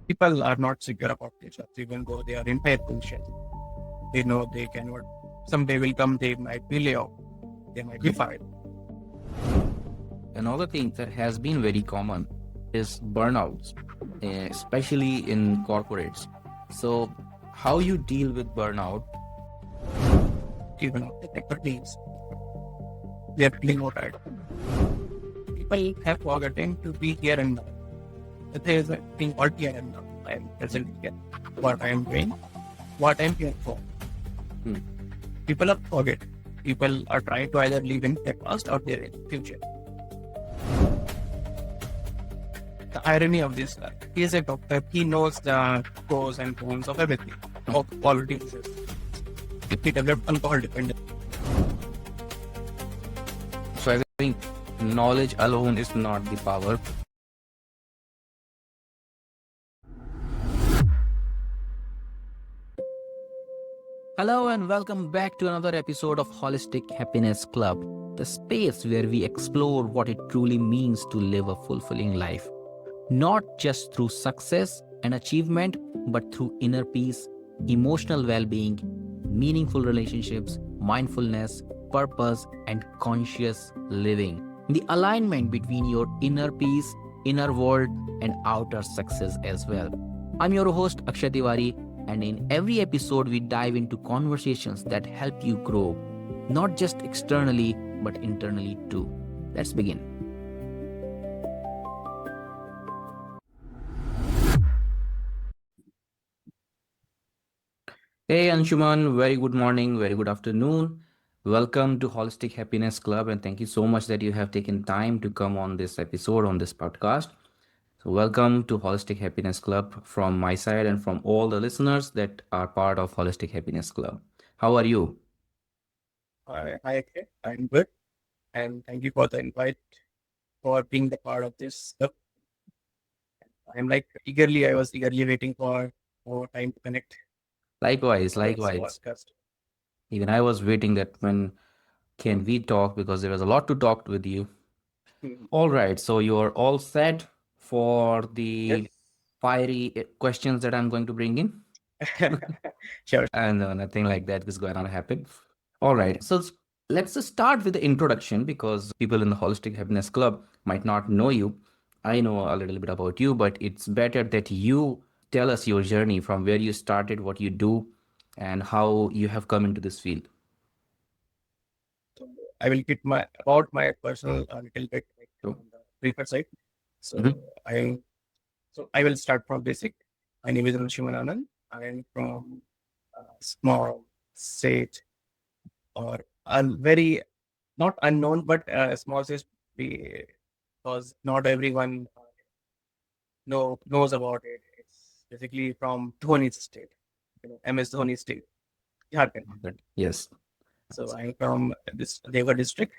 People are not secure about their jobs, even though they are in higher position. They know they cannot. Someday will come, they might be laid off, they might be fired. Another thing that has been very common is burnouts, especially in corporates. So, how you deal with burnout? Even if the sector leaves, they are feeling more tired. People have forgotten to be here and now. There is a thing called here and now. I am present here. What I am doing, what I am here for. Hmm. People are forget. People are trying to either live in their past or their future. The irony of this, he is a doctor. He knows the pros and cons of everything, of quality. He developed alcohol dependence. So, I think knowledge alone is not the power. Hello and welcome back to another episode of Holistic Happiness Club, the space where we explore what it truly means to live a fulfilling life. Not just through success and achievement, but through inner peace, emotional well being, meaningful relationships, mindfulness, purpose, and conscious living. The alignment between your inner peace, inner world, and outer success as well. I'm your host, Akshay Tiwari, and in every episode, we dive into conversations that help you grow, not just externally, but internally too. Let's begin. Hey Anshuman, very good morning, very good afternoon. Welcome to Holistic Happiness Club, and thank you so much that you have taken time to come on this episode, on this podcast. So, welcome to Holistic Happiness Club from my side and from all the listeners that are part of Holistic Happiness Club. How are you? Hi, Akshay. I'm good. And thank you for the invite, for being the part of this stuff. I was eagerly waiting for more time to connect Likewise, for this likewise. podcast. Even I was waiting that when can we talk because there was a lot to talk with you. All right, so you are all set for Yes. the fiery questions that I'm going to bring in? Sure. And nothing like that is going to happen. All right. So let's just start with the introduction because people in the Holistic Happiness Club might not know you. I know a little bit about you, but it's better that you tell us your journey from where you started, what you do, and how you have come into this field. So I will get my about my personal a little bit So, on the briefer side. So mhm. I I will start from basic. My name is Anshuman Anand. I am from a small state or a very not unknown but small state because not everyone knows about it. It's basically from Dhoni's state, MS Dhoni state, Jharkhand. Yes. So I'm from this Deoghar district,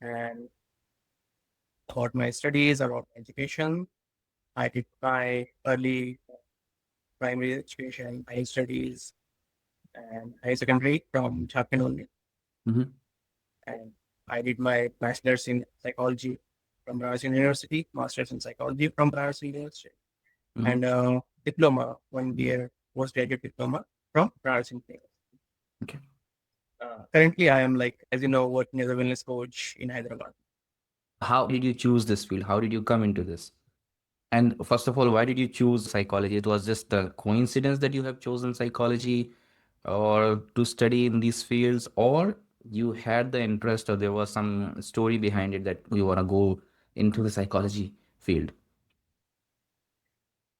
and about my studies, about education. I did my early primary education, high studies, and high secondary from Jharkhand only. Mhm. And I did my bachelor's in psychology from Banaras University, master's in psychology from Banaras University, Mhm. and diploma, 1 year postgraduate diploma from Banaras University. Okay. Currently, I am as you know, working as a wellness coach in Hyderabad. How did you choose this field? How did you come into this? And first of all, why did you choose psychology? It was just a coincidence that you have chosen psychology or to study in these fields, or you had the interest, or there was some story behind it that you want to go into the psychology field.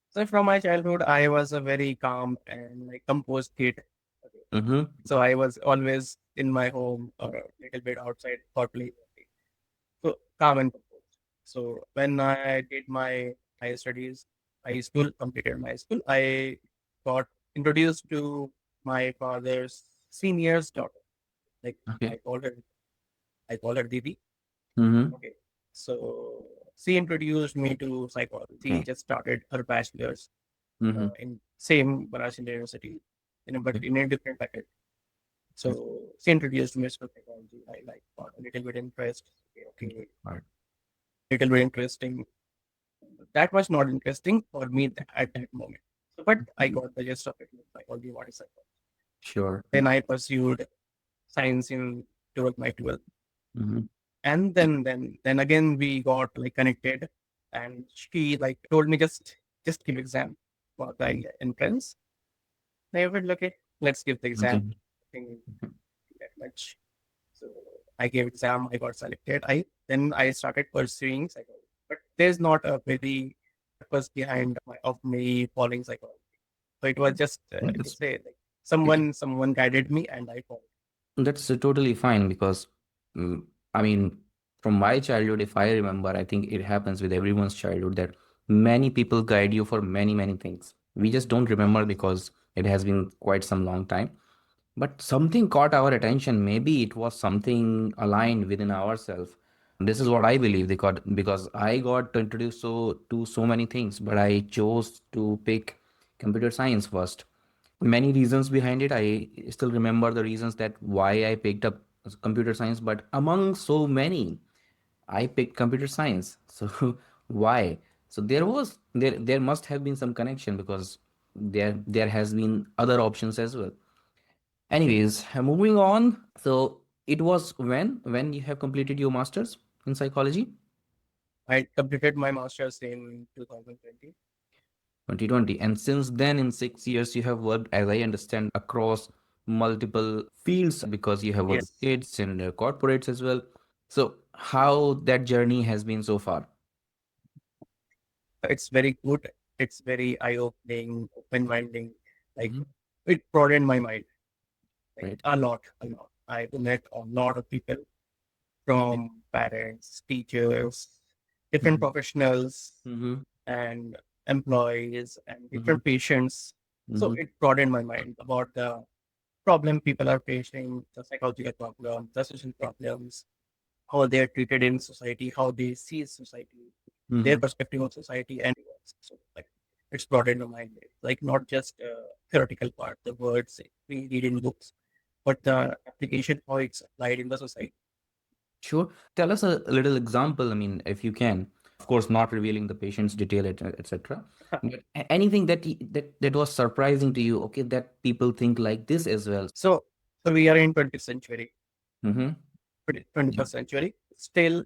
So from my childhood, I was a very calm and composed kid. Mm-hmm. So I was always in my home or a little bit outside for play. So calm and composed. So when I did my higher studies, high school, completed my school, I got introduced to my father's senior's daughter. Like Okay. I called her, I called her Didi. Mm-hmm. Okay. So she introduced me to psychology. She Okay. just started her bachelor's Mm-hmm. in same Banaras University, but Okay. in a different package. So she introduced me to psychology. I got a little bit interest. Okay, All right. little bit interesting. That was not interesting for me at that moment. But I got the gist of it. I told you what is psychology. Sure. Then I pursued science in towards my 12th. Hmm. And then again we got like connected, and she like told me just give exam for the entrance. I went, okay, let's give the Okay. exam. Think that much. So I gave exam, I got selected. I started pursuing psychology. But there's not a very purpose behind of me following psychology. So it was just I could That's say like someone guided me and I followed. that's totally fine because, mm, I mean, from my childhood, if I remember, I think it happens with everyone's childhood that many people guide you for many, many things. We just don't remember because it has been quite some long time. But something caught our attention. Maybe it was something aligned within ourselves. This is what I believe because I got introduced to so many things, but I chose to pick computer science first. Many reasons behind it. I still remember the reasons that why I picked up computer science, but among so many, I picked computer science. So why? So there must have been some connection because there has been other options as well. Anyways, moving on. So it was when you have completed your masters in psychology? I completed my master's in 2020. 2020. And since then, in 6 years, you have worked, as I understand, across multiple fields because you have worked with Yes, kids and corporates as well. So how that journey has been so far? it's very good. It's very eye-opening, open-minding. Like Hmm. it broadened my mind like Right. a lot, a lot. I met a lot of people Yeah. from parents, teachers, different professionals, Mm-hmm. and employees, and Mm-hmm. different patients. So Mm-hmm. it broadened my mind about the problem people are facing, the psychological problems, the social problems, how they are treated in society, how they see society, their Mm-hmm. perspective of society, and so like it's broadened my mind. Like not just theoretical part, the words we read in books, but the application how it's applied in the society. Sure. Tell us a little example, I mean, if you can. Of course, not revealing the patient's detail, etc. But anything that was surprising to you, okay, that people think like this as well. So, so we are in 20th century, Mm-hmm. 21st century still,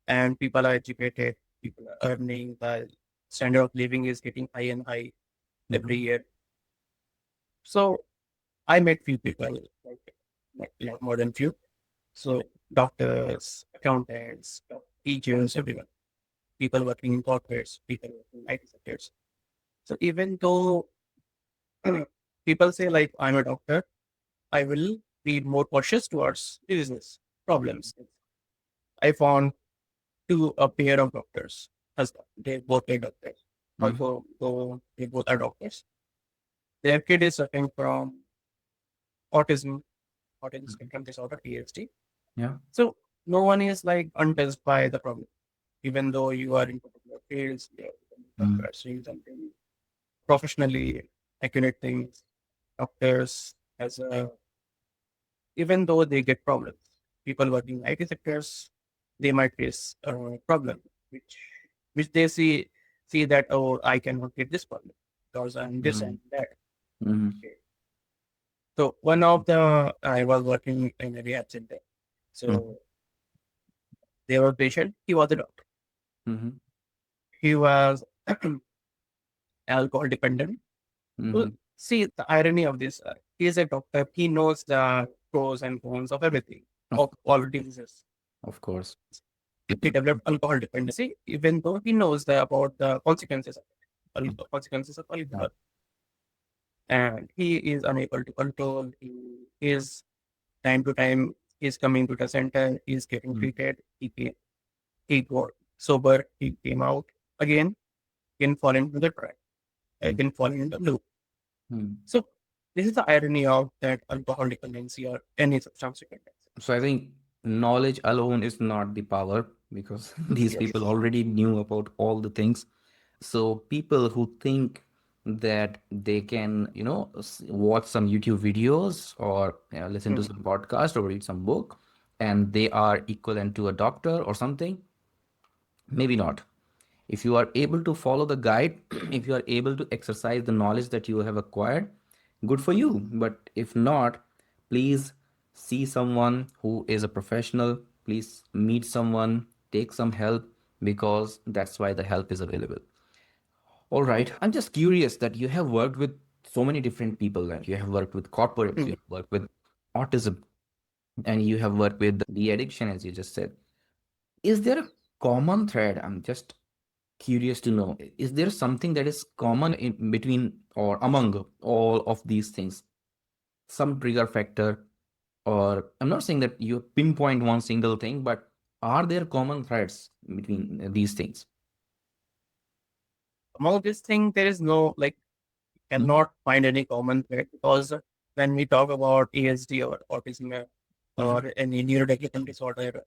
and people are educated, people are earning, the standard of living is getting high and high every Mm-hmm. year. So I met few people, like more than few. So doctors, accountants, teachers, everyone, people working in corporates, people working in IT sectors. So even though people say like I'm a doctor, I will be more cautious towards business problems. I found a pair of doctors. They both are doctors. Mm-hmm. Also, though they both are doctors. Their kid is suffering from autism, autism spectrum disorder, PhD. Yeah. So no one is like untouched by the problem, even though you are in particular fields, you Mm-hmm. are doing something professionally accurate things. Doctors, as a, even though they get problems, people working in IT sectors, they might face a problem, which which they see that oh I cannot get this problem because I'm this Mm-hmm. and that. Mm-hmm. Okay. So one of the I was working in a rehab center. So there was a patient. He was a doctor. Mm-hmm. He was alcohol dependent. So Mm-hmm. see the irony of this. He is a doctor. He knows the pros and cons of everything, Of of all diseases. of course. He developed alcohol dependency, even though he knows about the consequences of it, consequences of Yeah. alcohol, and he is unable to control. He is time to time is coming to the center. He is getting Mm-hmm. treated. He got sober. He came out again. Can fall into the trap. Can fall into the loop. Mm-hmm. So this is the irony of that alcohol dependency or any substance dependency. So I think knowledge alone is not the power because these Yes. people already knew about all the things. So people who think that they can, watch some YouTube videos or listen to Hmm. some podcast or read some book and they are equivalent to a doctor or something, maybe not. If you are able to follow the guide, if you are able to exercise the knowledge that you have acquired, good for you. But if not, please see someone who is a professional. Please meet someone, take some help, because that's why the help is available. All right. I'm just curious that you have worked with so many different people. Like you have worked with corporates, you Mhm. have worked with autism, and you have worked with the addiction, as you just said. Is there a common thread? I'm just curious to know. Is there something that is common in between or among all of these things? Some trigger factor, or I'm not saying that you pinpoint one single thing, but are there common threads between these things? Among this thing, there is no like cannot find any common thread because when we talk about ASD or autism Mhm. or any neurodevelopmental disorder,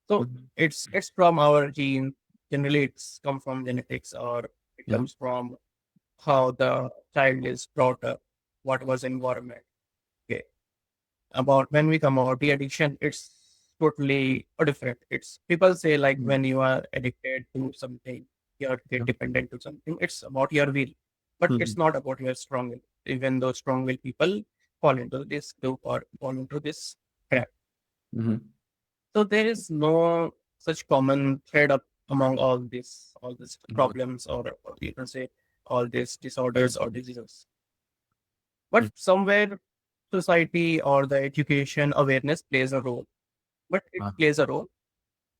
so Mhm. it's from our gene. Generally, it's come from genetics or it Yeah. comes from how the child is brought up, what was environment. Okay. About when we come about the addiction, it's totally different. It's people say like Mhm. when you are addicted to something, you're get Yeah. dependent to something. It's about your will, but it's Mhm. not about your strong will. Even though strong will people fall into this group or fall into this trap. Mhm. So there is no such common thread up among all these Good. problems or you can say all these disorders or diseases. But somewhere society or the education awareness plays a role. But it Ah. plays a role.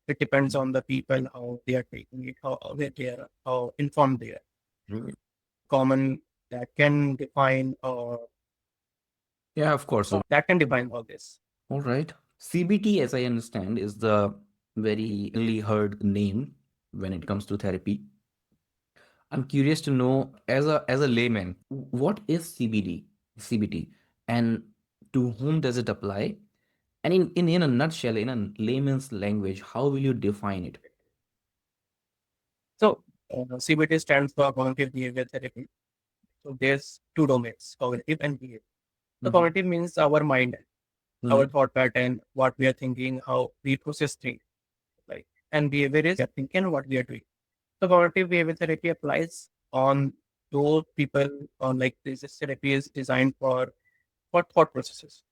It depends on the people how they are taking it, how aware they are, how informed they are. Mhm. Common that can define or Yeah, of course. So, that can define all this. all right. CBT, as I understand, is the very heard name when it comes to therapy. I'm curious to know, as a layman, what is CBT, and to whom does it apply? And in a nutshell, in a layman's language, how will you define it? So CBT stands for cognitive behavior therapy. So there's two domains, cognitive and behavior. So Mhm. cognitive means our mind, our Mhm. thought pattern, what we are thinking, how we process things, like, and behavior is we are thinking and what we are doing. So cognitive behavior therapy applies on those people on like this therapy is designed for thought processes.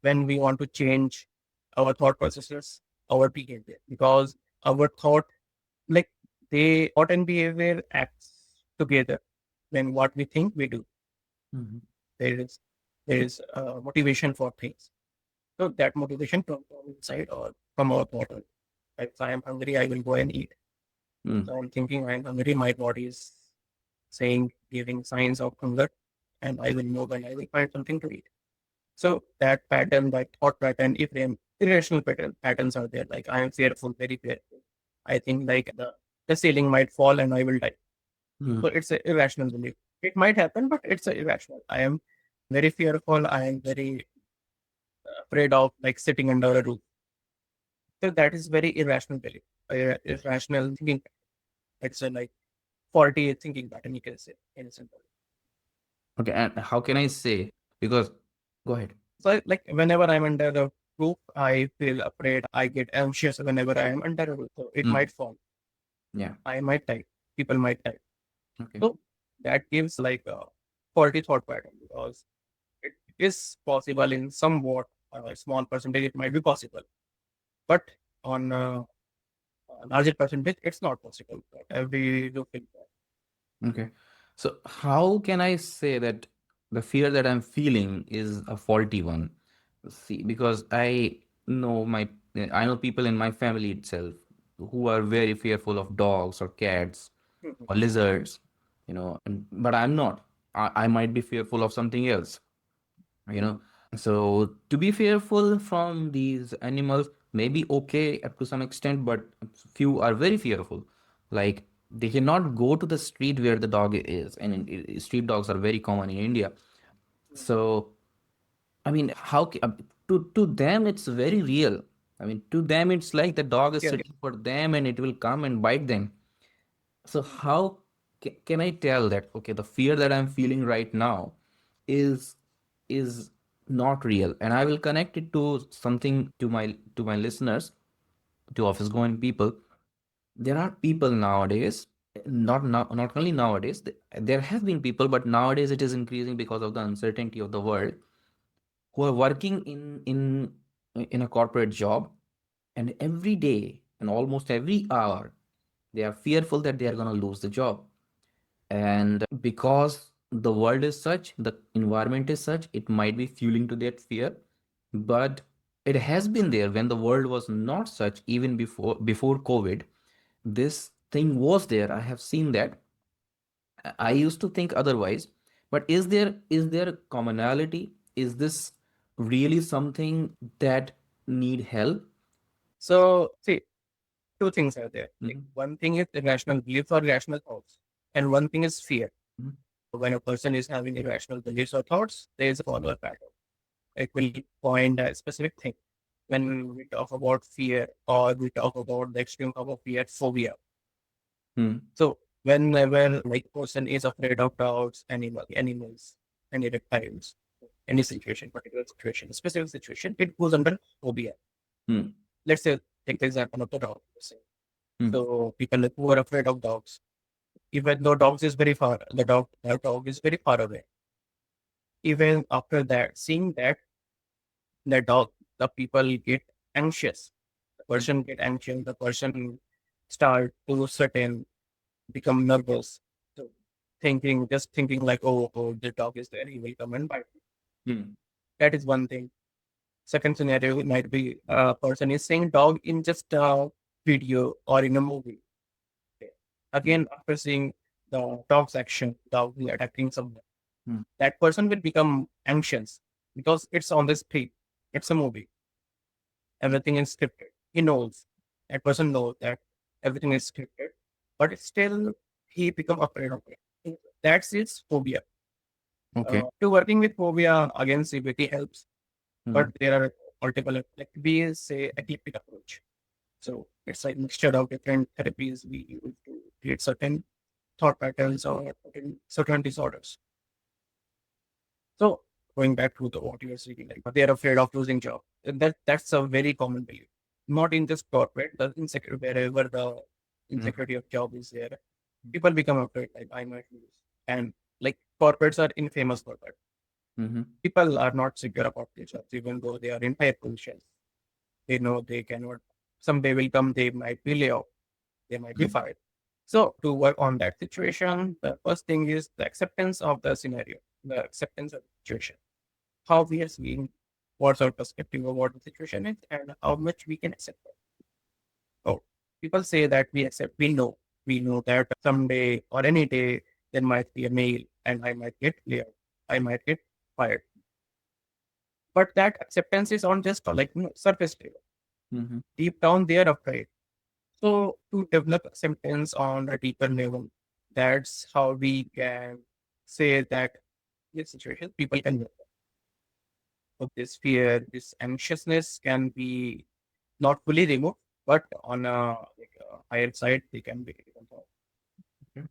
When we want to change our thought processes, our behavior, because our thought like they thought and behavior acts together. When what we think we do, Mhm. there is motivation for things. So that motivation comes from inside or from our body. Like if I am hungry, I will go and eat. Mm. So I'm thinking I'm hungry, my body is saying, giving signs of hunger, and I will move and I will find something to eat. So that pattern, that thought pattern, if irrational patterns are there, like I am fearful, very fearful. I think like the ceiling might fall and I will die. So Mm. it's an irrational belief. It might happen, but it's a irrational. I am very fearful. I am very afraid of like sitting under a roof. So that is very irrational belief, irrational thinking. It's a like faulty thinking pattern, you can say in a simple. Okay, and how can I say? Because go ahead. So like whenever I'm under the roof, I feel afraid. I get anxious whenever I am under a roof. So it Mm. might fall. Yeah. I might die. People might die. Okay. So that gives like a faulty thought pattern because it is possible in somewhat a small percentage. It might be possible, but on a larger percentage, it's not possible. Every roof will fall. Okay. So how can I say that the fear that I'm feeling is a faulty one? See, because I know people in my family itself who are very fearful of dogs or cats Mhm. or lizards, but I'm not. I might be fearful of something else, you know. So to be fearful from these animals may be okay up to some extent, but few are very fearful. Like they cannot go to the street where the dog is, and street dogs are very common in India. So I mean, to them it's very real. I mean, to them it's like the dog is Yeah, sitting for them and it will come and bite them. So how can I tell that okay, the fear that I'm feeling right now is is not real, and I will connect it to something to my listeners, to office going people. there are people nowadays, not only nowadays, there have been people, but nowadays it is increasing because of the uncertainty of the world, who are working in a corporate job, and every day and almost every hour they are fearful that they are going to lose the job. And because the world is such, the environment is such, it might be fueling to that fear. But it has been there when the world was not such. Even before COVID, this thing was there. I have seen that. I used to think otherwise. But is there a commonality? Is this really something that need help? So see, two things are there. Like Mhm. one thing is irrational beliefs or irrational thoughts, and one thing is fear. Mhm. When a person is having irrational beliefs or thoughts, there is a follower pattern. It will point a specific thing. When we talk about fear or we talk about the extreme form of fear, phobia. Hmm. So whenever like person is afraid of dogs, animals, any reptiles, any situation, particular situation, specific situation, it goes under phobia. Hmm. Let's say take the example of the dog. Let's say. Hmm. So people who are afraid of dogs, even though dogs is very far, the dog is very far away. Even after that, seeing that the dog, the people get anxious. The person get anxious. The person start to certain become nervous. So just thinking like, oh, the dog is there, he will come and bite me. Hmm. That is one thing. Second scenario might be a person is saying dog in just a video or in a movie. Okay. Again, after seeing the dog's action, dog will attacking someone, Hmm. that person will become anxious because it's on the screen. It's a movie. Everything is scripted. He knows. That person knows that everything is scripted, but still he become afraid of it. That's his phobia. Okay. To working with phobia, again, CBT helps, but Hmm. there are multiple, like we say, eclectic approach. So it's like mixture of different therapies we use to treat certain thought patterns or certain disorders. So going back to the what you were saying, like they're afraid of losing job. And that's a very common belief. Not in just corporate, the insecurity wherever the insecurity of job is there, people become afraid like I might lose. And like corporates are infamous for that. Hmm. People are not secure about their jobs, even though they are in higher positions. They know they cannot someday will come, they might be laid off, they might be fired. So to work on that situation, the first thing is the acceptance of the scenario, the acceptance of the situation, how we are seeing what's our perspective of what the situation is and how much we can accept it. Oh, people say that we accept, we know that someday or any day there might be a mail and I might get laid off, I might get fired. But that acceptance is on just like surface level. Hmm. Deep down, they are afraid. So to develop acceptance on a deeper level, that's how we can say that in situation people can work. So this fear, this anxiousness can be not fully removed, but on a higher side, they can be controlled. Okay.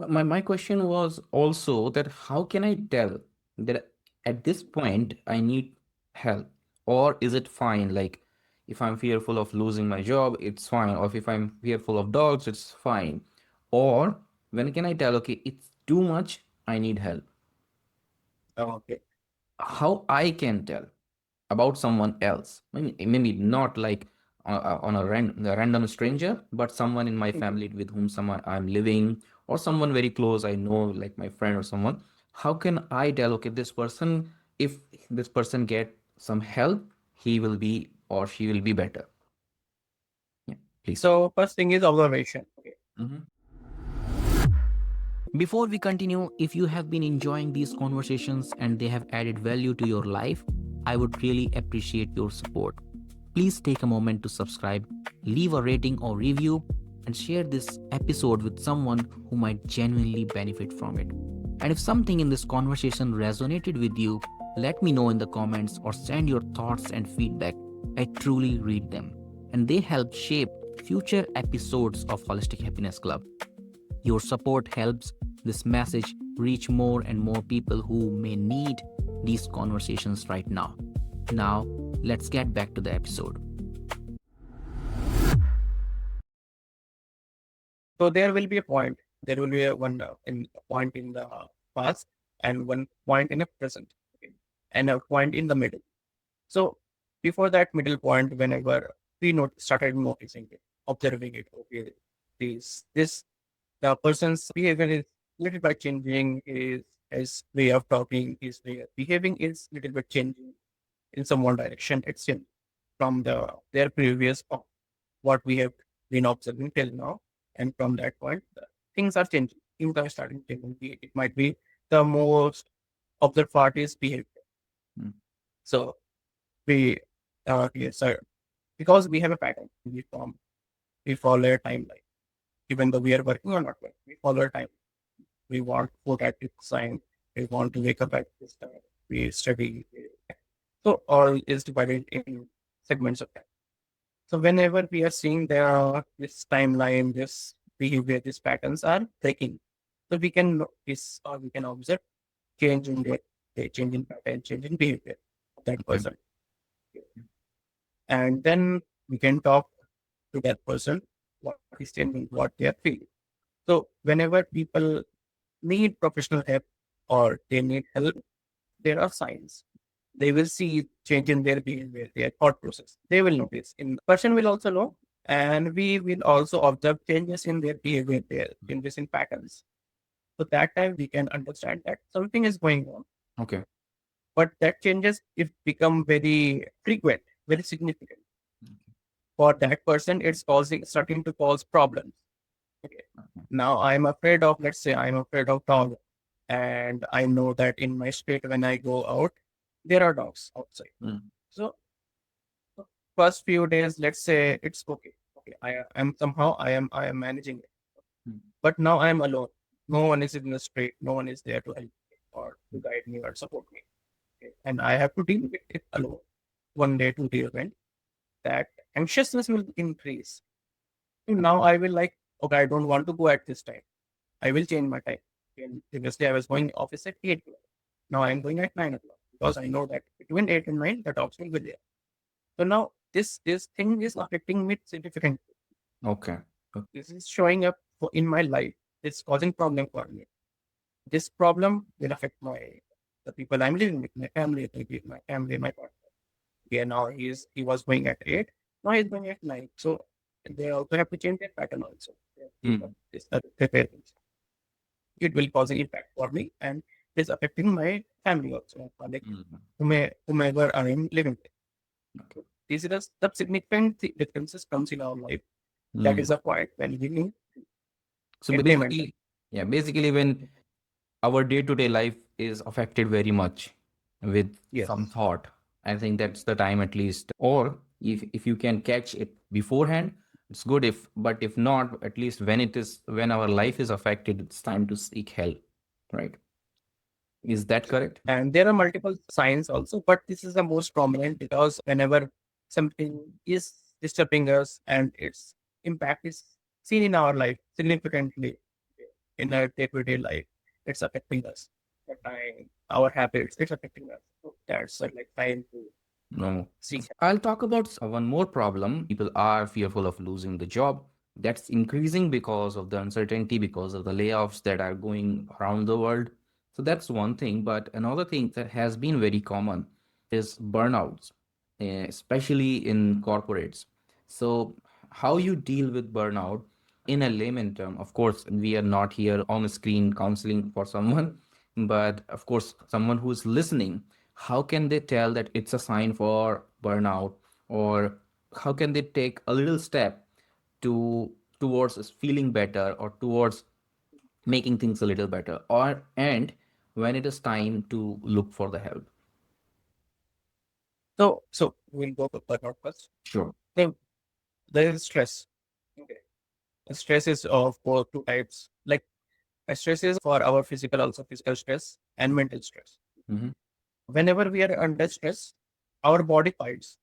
My question was also that how can I tell that at this point I need help? Or is it fine? Like if I'm fearful of losing my job, it's fine. Or if I'm fearful of dogs, it's fine. Or when can I tell, okay, it's too much, I need help? Okay. How I can tell about someone else? Maybe not like on a random stranger, but someone in my Mhm. family with whom someone I'm living, or someone very close I know, like my friend or someone. How can I tell, okay, this person, if this person get some help, he will be or she will be better? Yeah, please. So first thing is observation. Okay. Mhm. Before we continue, if you have been enjoying these conversations and they have added value to your life, I would really appreciate your support. Please take a moment to subscribe, leave a rating or review, and share this episode with someone who might genuinely benefit from it. And if something in this conversation resonated with you, let me know in the comments or send your thoughts and feedback. I truly read them, and they help shape future episodes of Holistic Happiness Club. Your support helps this message reach more and more people who may need these conversations right now. Now, let's get back to the episode. So there will be a point. There will be a point in the past and one point in the present, okay, and a point in the middle. So before that middle point, whenever we started noticing it, observing it, okay, this the person's behavior is little bit changing, his way of talking, his way of behaving is little bit changing in some one direction. It's changed from their previous what we have been observing till now. And from that point, things are changing. Things are starting changing. It might be the most observed part is behavior. Mm. So we, yes, sir, because we have a pattern. We follow a timeline. Even though we are working or not working, we follow a time. We want food at this time. We want to wake up at this time. We study. So all is divided in segments of time. So whenever we are seeing this timeline, this behavior, these patterns are breaking. So we can notice or we can observe change in the change in pattern, change in behavior of that Okay. person. And then we can talk to that person what is changing, what they are feeling. So whenever people need professional help or they need help, there are signs. They will see change in their behavior, their thought process. They will notice. In person will also know, and we will also observe changes in their behavior, their changes in patterns. So that time we can understand that something is going on. Okay. But that changes if become very frequent, very significant. For that person, it's starting to cause problems. Okay. Now I'm afraid of, let's say I'm afraid of dogs. And I know that in my street when I go out, there are dogs outside. Mm. So first few days, let's say it's okay. Okay. I am managing it. Mm. But now I am alone. No one is in the street, no one is there to help me or to guide me or support me. Okay. And I have to deal with it alone. One day, 2 day event. That anxiousness will increase. So now I will like, okay, I don't want to go at this time. I will change my time. And previously, I was going office at 8 o'clock. Now I'm going at 9 o'clock because I know that between 8 and 9, the dogs will be there. So now this thing is affecting me significantly. Okay. This is showing up in my life. It's causing problem for me. This problem will affect the people I'm living with, my family, maybe my family, my partner. Yeah, now he was going at 8. Now he's going at 9. So they also have to change their pattern also. They have to Mm. prepare things. It will cause an impact for me and it's affecting my family also, like Mm. whomever I am living with. Okay. These are the significant differences comes in our life. That Mm. is a point when we need So implemented. basically, when our day-to-day life is affected very much with some Yes. thought, I think that's the time at least. Or if you can catch it beforehand, it's good. But if not, at least when our life is affected, it's time to seek help, right? Is that correct? And there are multiple signs also, but this is the most prominent because whenever something is disturbing us and its impact is seen in our life significantly in our day-to-day life, it's affecting us. The time, our habits, it's affecting us. So that's like time to No. seek I'll talk about one more problem. People are fearful of losing the job. That's increasing because of the uncertainty, because of the layoffs that are going around the world. So that's one thing. But another thing that has been very common is burnouts, especially in corporates. So, how you deal with burnout in a layman term, of course, we are not here on screen counseling for someone, but of course, someone who's listening, how can they tell that it's a sign for burnout, or how can they take a little step to towards feeling better or towards making things a little better, or and when it is time to look for the help? So we'll go for burnout first. Sure. Then there is stress. Okay. Stress is of both two types. Like stress is for our physical, also physical stress and mental stress. Mm-hmm. Whenever we are under stress, our body fights.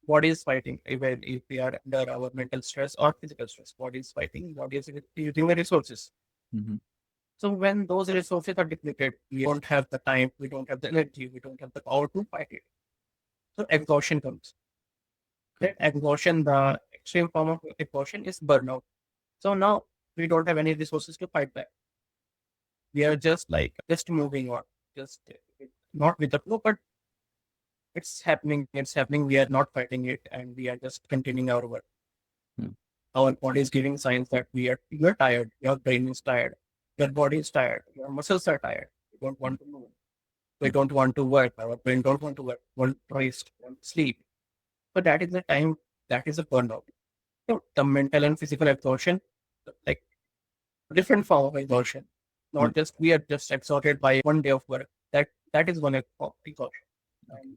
Body is fighting. Even if we are under our mental stress or physical stress, body is fighting. Body is using the resources. Mm-hmm. So when those resources are depleted, we don't have the time, we don't have the energy, we don't have the power to fight it. So exhaustion comes. Okay. That exhaustion, the extreme form of exhaustion is burnout. So now we don't have any resources to fight back. We are just moving on, just not with the flow, but it's happening. It's happening. We are not fighting it, and we are just continuing our work. Hmm. Our body is giving signs that you're tired. Your brain is tired. Your body is tired. Your muscles are tired. You don't want to move. We don't want to work. Our brain don't want to work. Want to rest. Want to sleep. So that is the time. That is a burnout. So the mental and physical exhaustion, like different form of exhaustion. Hmm. Not just we are just exhausted by one day of work. That is one of exhaustion. And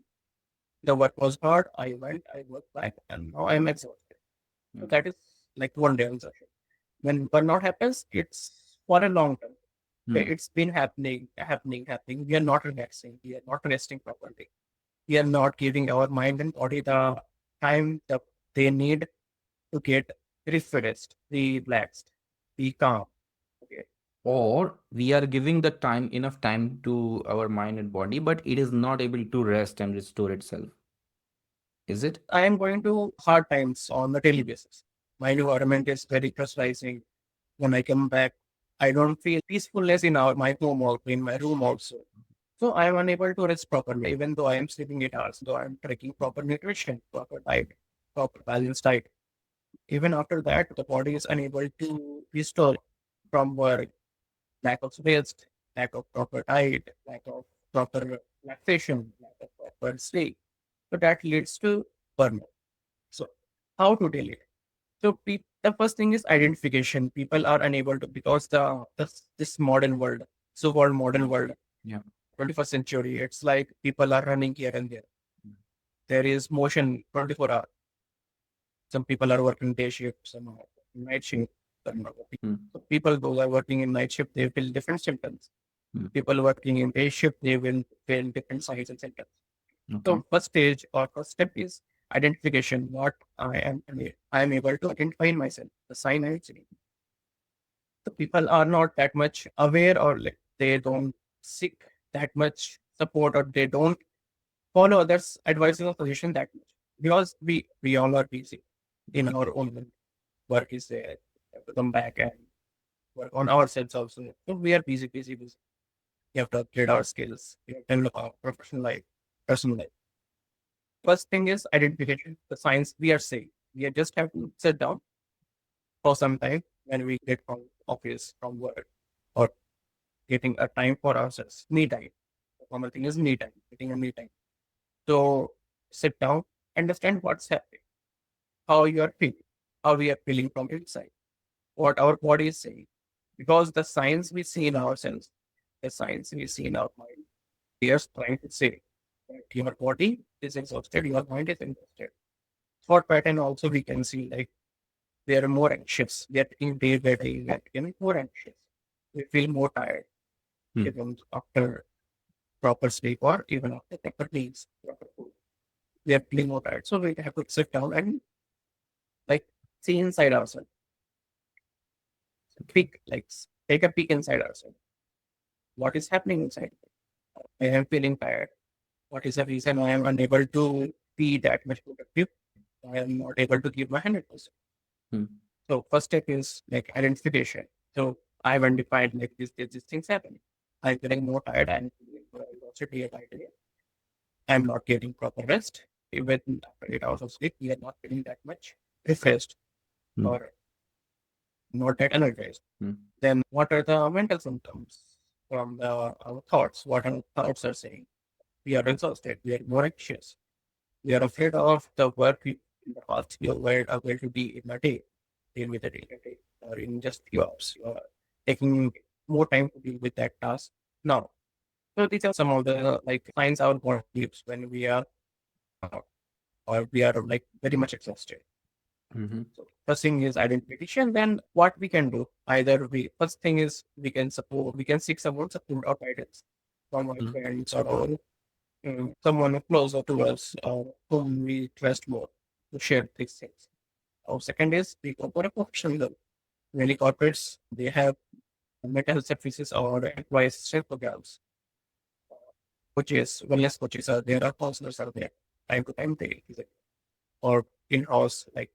the work was hard. I went. I worked back, and now I am exhausted. So Okay. that is like one day exhaustion. When burnout happens, it's for a long term. Hmm. Okay, it's been happening. We are not relaxing. We are not resting properly. We are not giving our mind and body the time that they need to get refreshed, relaxed, be calm. Okay. Or we are giving the time, enough time to our mind and body, but it is not able to rest and restore itself. Is it? I am going to hard times on a daily basis. My environment is very pressurizing. When I come back, I don't feel peacefulness in my home or in my room also. So I am unable to rest properly, even though I am sleeping 8 hours, though I am taking proper nutrition, proper diet, proper balanced diet. Even after that, the body is unable to restore from work, lack of rest, lack of proper diet, lack of proper relaxation, lack of proper sleep. So that leads to burnout. So how to deal it? So the first thing is identification. People are unable to because this modern world, so-called modern world, Yeah. 21st century, it's like people are running here and there. There is motion 24 hours. Some people are working day shift, some are working night shift. Some are working. Hmm. So people those are working in night shift, they feel different symptoms. Hmm. People working in day shift, they will feel different signs and symptoms. Okay. So first stage or first step is identification. What I am able to identify in myself, the sign I am seeing. The people are not that much aware or like they don't seek that much support or they don't follow others' advice or suggestion that much because we all are busy in our own work is there. We have to come back and work on ourselves also. So we are busy. We have to upgrade our skills. We have to develop our professional life, personal life. First thing is identification. The signs we are saying. We just have to sit down for some time when we get from office, from work, or getting a time for ourselves. Me time. The common thing is me time. Getting a me time. So sit down, understand what's happening, how you are feeling, how we are feeling from inside, what our body is saying. Because the signs we see in ourselves, the signs we see in our mind, they are trying to say that your body is exhausted, your mind is exhausted. Thought pattern also we can see like they are more anxious. They are taking day by day, we are getting more anxious. We feel more tired Hmm. even after proper sleep or even after proper meals, proper food. We are feeling more tired. So we have to sit down and like see inside ourselves. Okay. Peek, take a peek inside ourselves. What is happening inside? I am feeling tired. What is the reason I am unable to be that much productive? I am not able to give my 100%. Hmm. So first step is like identification. So I've identified like these things happening. I'm getting more tired and exhausted day by day. I'm not getting proper rest. Even after 8 hours of sleep, we are not getting that much refreshed Hmm. or not that energized. Hmm. Then what are the mental symptoms from our thoughts? What our thoughts are saying? We are exhausted. We are more anxious. We are afraid of the work in the past you were able to be in a day, deal with it in a day, or in just few hours. You are taking more time to deal with that task now. So these are some of the like signs our body gives when we are or we are like very much exhausted. Hmm. So first thing is identification. Then what we can do? Either we first thing is we can seek someone support or guidance from our Hmm. friends or someone closer to us whom we trust more to share these things. Our second is we go for a professional. Many corporates they have mental health services or employee assistance programs, coaches, wellness coaches are there, are counselors are there. Time to time they visit or in-house like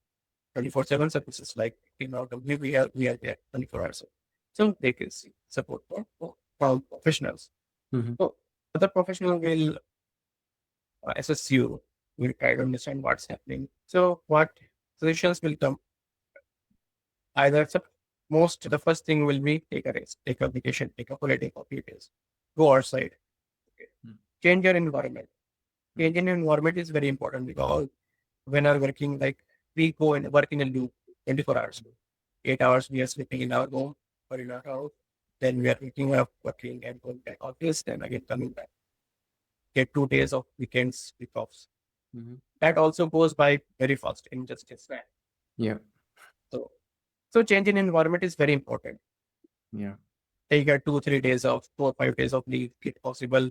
24/7 services. Like in our company, we are there 24 hours. So they can see support from professionals. Mhm. So other professional will assess you, will try to understand what's happening. So what solutions will come? Either the first thing will be take a rest, take a vacation, take a holiday for few days, go outside, okay. Mm. Change your environment. Mm. Change in environment is very important because when are working, like we go and work in a loop 24 hours. 8 hours we are sleeping in our home or in our house. Then we are waking up, working and going back office, then again coming back. Get 2 days of weekends, week offs. Mhm. That also goes by very fast in just a snap. Yeah. So so change in environment is very important. Yeah. Take a 2, 3 days of 4, 5 days of leave, if possible.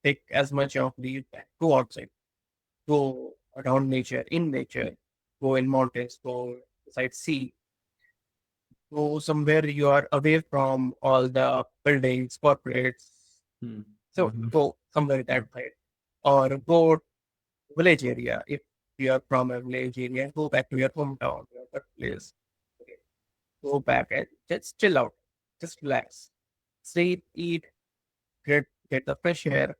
Take as much of leave, go outside, go around nature, in nature, go in mountains, go beside sea, go somewhere you are away from all the buildings, corporates. Mm. So go somewhere that side. Or go village area. If you are from a village area, go back to your hometown, your birthplace. Okay. Go back and just chill out. Just relax. Sleep, eat, get the fresh air.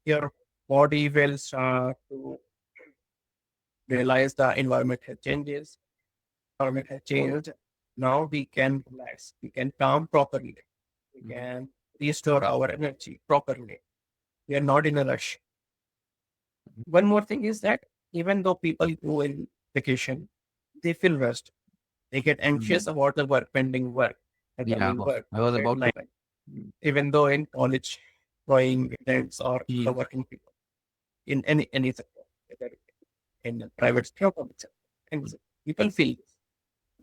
Your body will start to realize the environment has changes. Environment has changed. Now we can relax. We can calm properly. We Mhm. can restore our energy properly. We are not in a rush. One more thing is that even though people go in vacation, they feel rushed. They get anxious Mm. about the work, pending work, the Yeah. coming work, I was about to. deadline. Even though in college, going events or the working people in any sector, whether in a private sector or public sector, and people feel this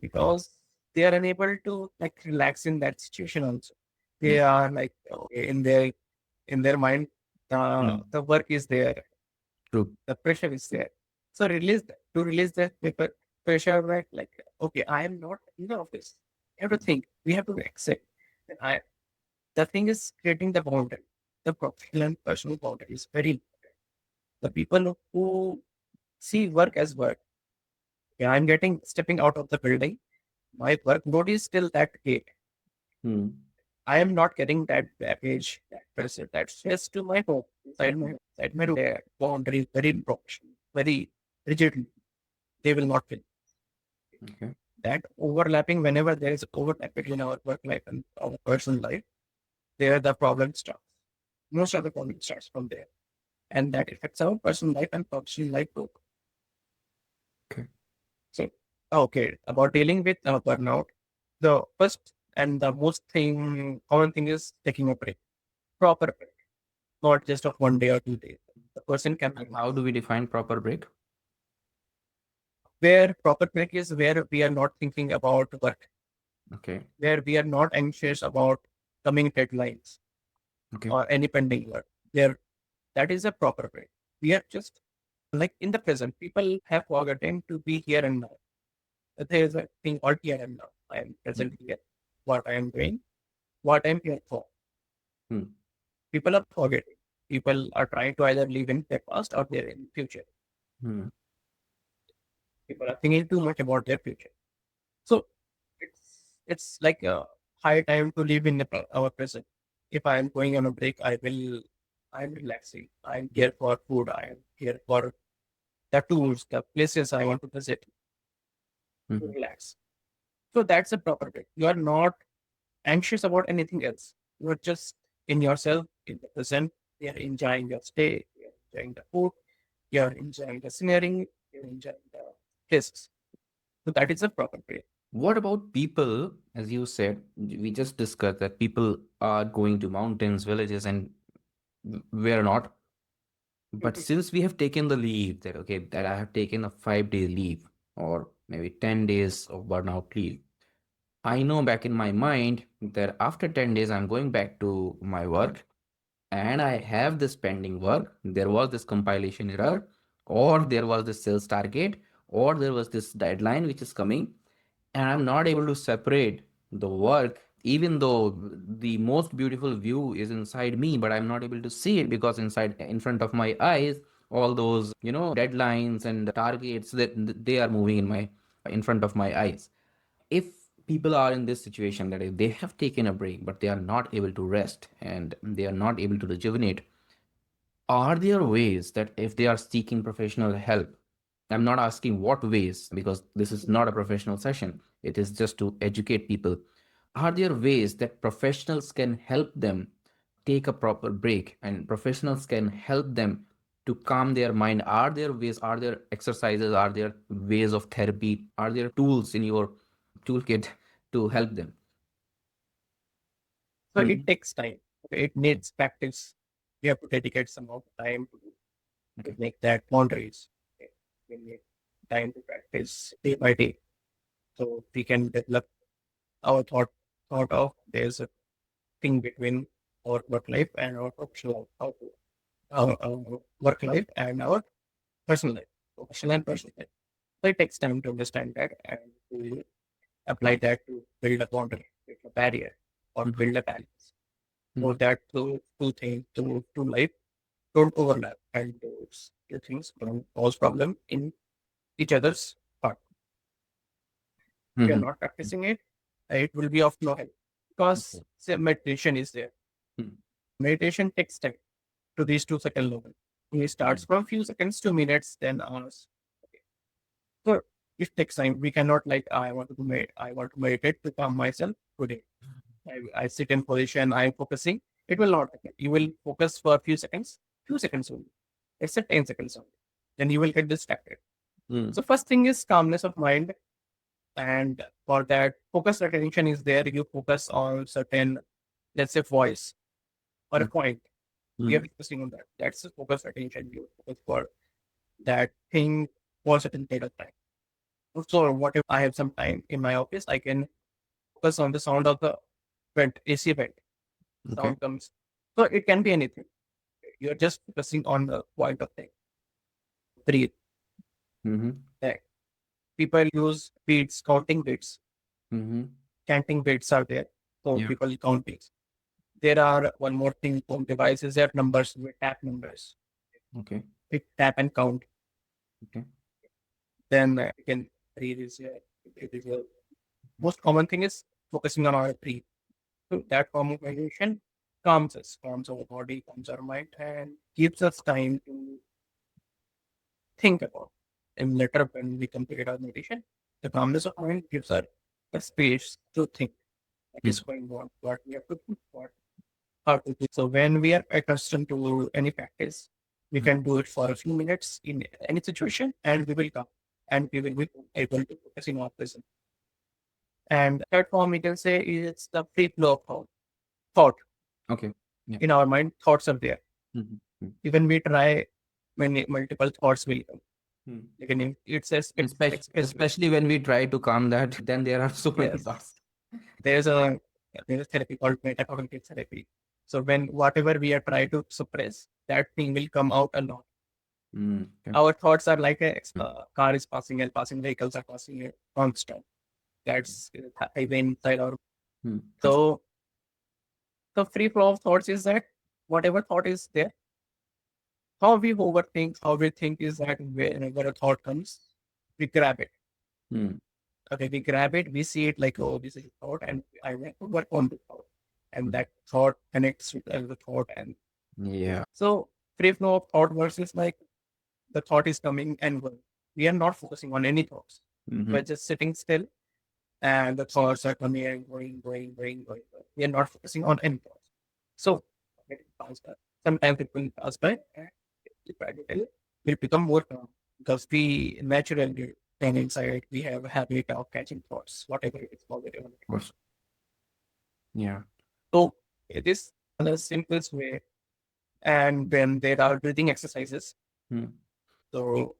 because they are unable to like relax in that situation. Also, they Yeah. are like okay, in their mind, Mm. the work is there, True. the pressure is there. So to release that pressure, right? Like, okay, I am not enough of this. We have to think. We have to accept. That the thing is creating the boundary. The professional and personal boundary is very important. The people who see work as work. Yeah, I'm getting stepping out of the building. My workload is still that gate. Mm. I am not getting that baggage, that pressure, that stress to my home, inside my room. Their boundary is very professional, very rigidly. They will not feel Okay. that overlapping. Whenever there is overlap between our work life and our personal life, there the problem starts. Most of the problem starts from there, and that affects our personal life and professional life too. Okay. So, okay, about dealing with burnout, the first and the most common thing is taking a break, proper break, not just of 1 day or 2 days. The person can And how relax. do we define proper break? Where proper break is where we are not thinking about work, Okay. where we are not anxious about coming deadlines Okay. or any pending work. There, that is a proper break. We are just like in the present. People have forgotten to be here and now. There is a thing called here and now. I am present here. What I am doing, what I'm here for. Mm. People are forgetting. People are trying to either live in their past or their in future. Mm. People are thinking too much about their future. So it's like a high time to live in our present. If I am going on a break, I'm relaxing. I'm here for food. I am here for the tours, the places I want to visit to Mhm. relax. So that's a proper break. You are not anxious about anything else. You're just in yourself, in the present. You're enjoying your stay. You're enjoying the food. You're enjoying the scenery. You're enjoying the places. So that is a proper break. What about people, as you said, we just discussed that people are going to mountains, villages, and where not. But since we have taken the leave, that okay, that I have taken a 5 day leave or maybe 10 days of burnout leave, I know back in my mind that after 10 days, I'm going back to my work and I have this pending work. There was this compilation error, or there was this sales target, or there was this deadline which is coming, and I'm not able to separate the work, even though the most beautiful view is inside me, but I'm not able to see it because inside, in front of my eyes, all those deadlines and targets that they are moving in my in front of my eyes. If people are in this situation that if they have taken a break but they are not able to rest and they are not able to rejuvenate, are there ways that if they are seeking professional help, I'm not asking what ways because this is not a professional session, it is just to educate people, are there ways that professionals can help them take a proper break and professionals can help them to calm their mind? Are there ways, are there exercises, are there ways of therapy, are there tools in your toolkit to help them? So it takes time. Okay, it needs practice. We have to dedicate some of time to Okay. make that boundaries. Okay. We need time to practice day by day. So we can develop our thought of there's a thing between our work life and our professional life, our work life and our personal life, professional and personal life. So it takes time to understand that and to apply that to build a boundary, build a barrier, or build a balance. So that two things, two life don't overlap, and those two things don't cause problem in each other's part. If you're Mhm. not practicing it, it will be of no help because Okay. say, meditation is there. Mhm. Meditation takes time to reach 2 second level. It starts from few seconds to minutes, then hours. Okay. So it takes time. We cannot like I want to meditate to calm myself today. I sit in position, I'm focusing. It will not happen. You will focus for a few seconds only. It's a 10 seconds only. Then you will get distracted. Mm. So first thing is calmness of mind. And for that, focus attention is there. You focus on certain, let's say, voice or a Mm. point. We are Mm. focusing on that. That's the focus attention. You focus for that thing for a certain period of time. So what if I have some time in my office? I can focus on the sound of the vent, AC vent. Okay. Sound comes. So it can be anything. You're just focusing on the point of thing. Breathe. Mm-hmm. Like, people use beats, counting beats. Mm-hmm. Counting beats are there. So Yeah. people count beats. There are one more thing from devices that numbers, we tap numbers. Okay. We tap and count. Okay. Then you can breathe is here. It is here. Most common thing is focusing on our breathe. So that form of meditation calms us, calms our body, calms our mind, and gives us time to think about. And later, when we complete our meditation, the calmness of mind gives us a space to think what Mm. is going on, what we have to do, what how to do. So when we are accustomed to any practice, we Mm. can do it for a few minutes in any situation, and we will come and we will be able to focus in our present. And third form, we can say is the free flow of thought. Okay. Yeah. In our mind, thoughts are there. Mm-hmm. Even we try, many multiple thoughts will come. Mm. Again, it says it's expressive. Especially when we try to calm that, then there are so many Yes, thoughts. there's a there's a therapy called metacognitive therapy. So when whatever we are trying to suppress, that thing will come out a lot. Mm. Okay. Our thoughts are like a Mm. car is passing and passing vehicles are passing a constant. That's highway inside our. Mm. So the free flow of thoughts is that whatever thought is there, how we overthink, how we think is that whenever a thought comes, we grab it. Mm. Okay, we grab it, we see it like, oh, this is a thought, and I want to work on the thought. And Mm. that thought connects with the thought. And Yeah. so free flow of thought versus like the thought is coming and going. We are not focusing on any thoughts. Mm-hmm. We're just sitting still and the thoughts are coming and going. We are not focusing on any thoughts. So it pass by. Sometimes it will pass by and it gradually will become more calm because we naturally then inside we have a habit of catching thoughts, whatever it is, whatever. Of course. Yeah. So it is in the simplest way. And when there are breathing exercises, Mm. so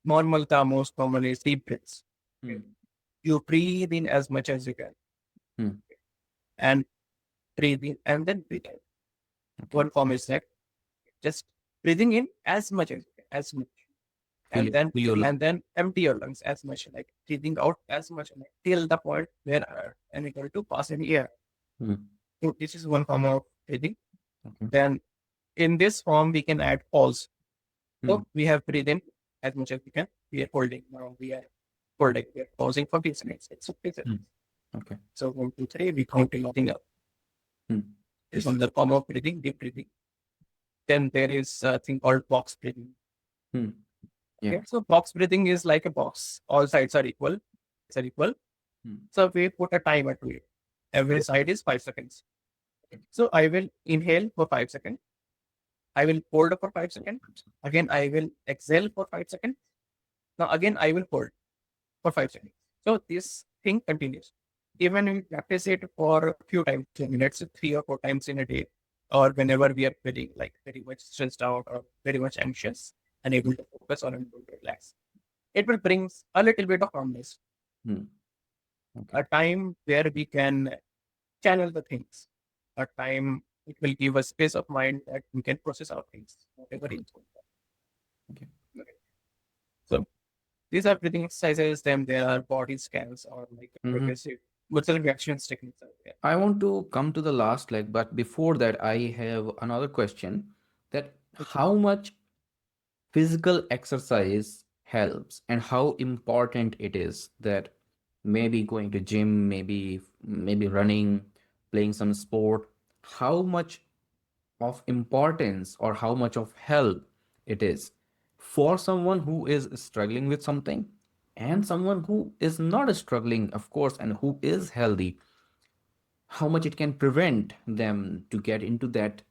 normal the most common is deep breaths. Mm. You breathe in as much as you can Mm. and breathe in and then breathe out. Okay. One form is that just breathing in as much as much, Fill and your, then fill your lung. empty your lungs as much, like breathing out as much, like till the point where unable to pass any air. Mm. So this is one form of breathing. Okay. Then in this form we can add pause. Mm. So we have breathe in as much as we can. We are holding. Now we are for like we are pausing for 10 seconds. It's 50 seconds. Mm. Okay. So 1, 2, 3, we counting nothing up. Mm. Is on the form of breathing, deep breathing. Then there is a thing called box breathing. Mm. Yeah. Okay, so box breathing is like a box. All sides are equal. It's are equal. Mm. So we put a timer to it. Every side is 5 seconds. So I will inhale for 5 seconds. I will hold for 5 seconds. Again, I will exhale for 5 seconds. Now again, I will hold for 5 seconds. So this thing continues. Even we practice it for a few times, 2 minutes, 3 or 4 times in a day, or whenever we are very much stressed out or very much anxious, unable to focus or unable to relax. It will bring a little bit of calmness, Mm. Okay. a time where we can channel the things, a time it will give us space of mind that we can process our things, whatever is going on. Okay. Okay. So these are breathing exercises, then there are body scans or like Mhm. progressive muscle reactions techniques out there. I want to come to the last leg, but before that, I have another question that Okay. how much physical exercise helps and how important it is that maybe going to gym, maybe running, playing some sport, how much of importance or how much of help it is for someone who is struggling with something and someone who is not struggling, of course, and who is healthy, how much it can prevent them to get into that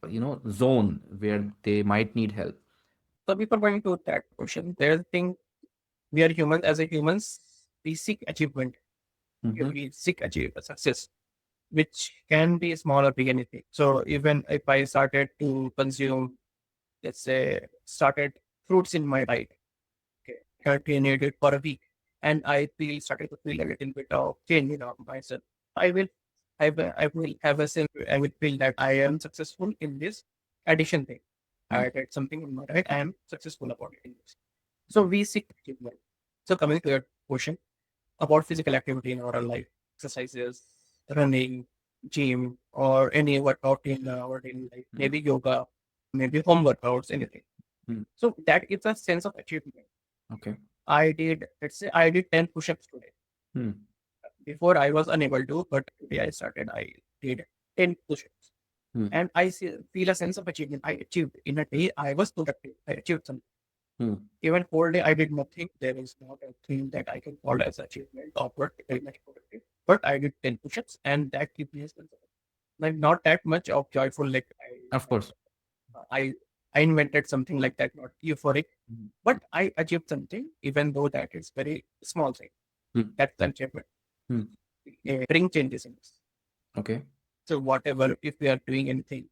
zone where they might need help. So before going to that question, there's a thing, we are humans. As a humans, we seek achievement. Mm-hmm. We seek achieve success, which can be small or big anything. So even if I started to consume, let's say, started fruits in my diet, okay, continued it for a week, and I started to feel a little bit of change in myself. I will, I will have a sense. I will feel that I am successful in this addition thing. I added something in my diet. I am successful about it in this. So we seek achievement. So coming to your question about physical activity in our life, exercises, running, gym, or any workout in our daily life, Mm. maybe yoga, maybe home workouts, anything. Mm. So that gives a sense of achievement. Okay. I did, let's say, I did 10 push-ups today. Mm. Before I was unable to, but today I started, I did 10 push-ups. Mm. And I feel a sense of achievement. I achieved in a day, I was productive. I achieved something. Mm. Even whole day I did nothing. There is not a thing that I can call as achievement or very much productive. But I did 10 push-ups and that gives me a sense of like not that much of joyful like Of course. I I invented something like that, not euphoric. Mm. But I achieved something, even though that is very small thing. Mm. That's the achievement. Mm. Bring changes in us. Okay. So whatever, if we are doing anything,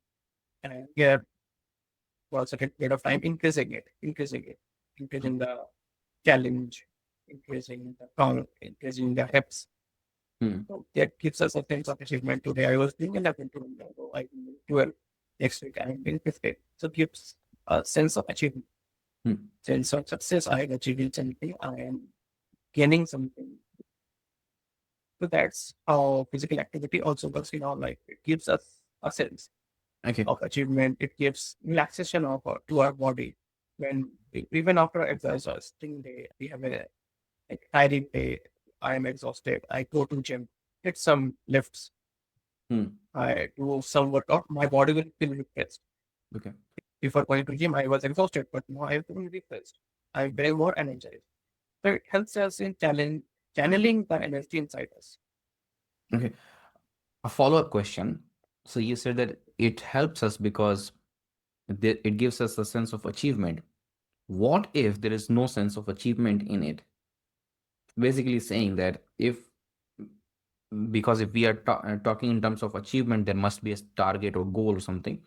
and we are for a certain period of time, increasing the challenge, increasing the count, increasing the reps. Mm. So that gives us a sense of achievement. Today I was doing 11, tomorrow I will do 12, next week I will do 15. So it gives a sense of achievement, Mm. sense of success. I am achieving something, I am gaining something. So that's how physical activity also works in our life. It gives us a sense Okay. of achievement. It gives relaxation to our body. When even after exhausting day, we have a tiring day, I am exhausted. I go to gym, hit some lifts, Mm. I do some workout, my body will feel refreshed. Okay. Before going to gym, I was exhausted, but now I feel refreshed. I'm very more energized. So it helps us in channeling the energy inside us. Okay. A follow-up question. So you said that it helps us because it gives us a sense of achievement. What if there is no sense of achievement in it? Basically saying that if because if we are talking in terms of achievement, there must be a target or goal or something.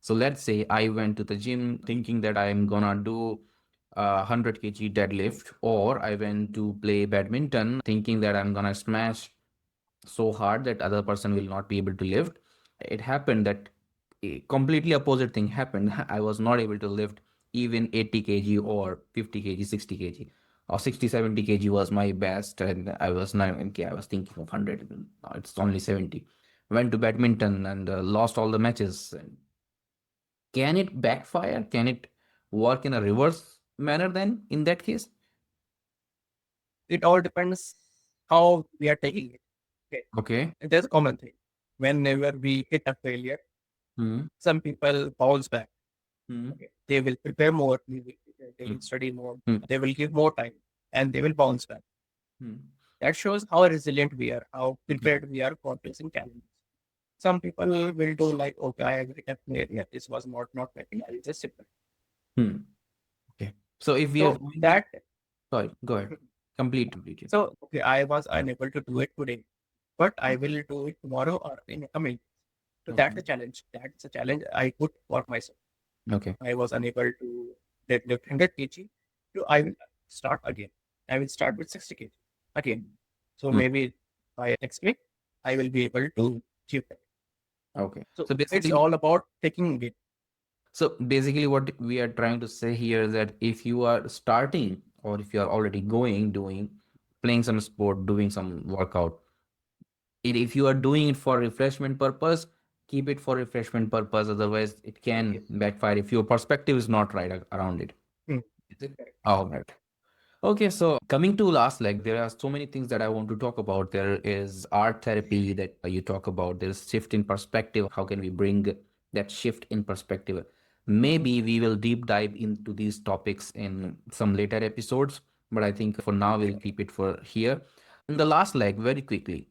So let's say I went to the gym thinking that I'm gonna do a 100 kg deadlift, or I went to play badminton thinking that I'm gonna smash so hard that other person will not be able to lift. It happened that a completely opposite thing happened. I was not able to lift even 80 kg or 50 kg, 60 kg, or 60, 70 kg was my best, and I was not okay. I was thinking of 100. Now it's only 70. Went to badminton and lost all the matches. Can it backfire? Can it work in a reverse manner then in that case? it all depends how we are taking it. Okay. Okay. And there's a common thing. Whenever we hit a failure, Hmm. some people bounce back. Hmm. Okay. They will prepare more, they Hmm. will study more, Hmm. they will give more time, and they will bounce back. Hmm. That shows how resilient we are, how prepared we are for facing challenges. Some people will do like, okay, I agree, yeah, this was not my thing. I will just sit back. Hmm. Okay. So if we are So going with, that, sorry, go ahead. Complete. so okay, I was unable to do it today, but I will do it tomorrow or in coming. So Okay. that's a challenge. That's a challenge I put for myself. Okay. I was unable to deadlift 100 kg. So I will start again. I will start with 60 kg again. So Hmm. maybe by next week, I will be able to achieve that. Okay. So So it's basically, all about taking it. what we are trying to say here is that if you are starting or if you are already doing, playing some sport, doing some workout, if you are doing it for refreshment purpose, keep it for refreshment purpose. Otherwise, it can Yes. backfire if your perspective is not right around it. Hmm. Is it? Correct. All right. Okay, so coming to last leg, there are so many things that I want to talk about. There is art therapy that you talk about. There's shift in perspective. How can we bring that shift in perspective? Maybe we will deep dive into these topics in some later episodes, but I think for now we'll keep it for here. In the last leg, very quickly,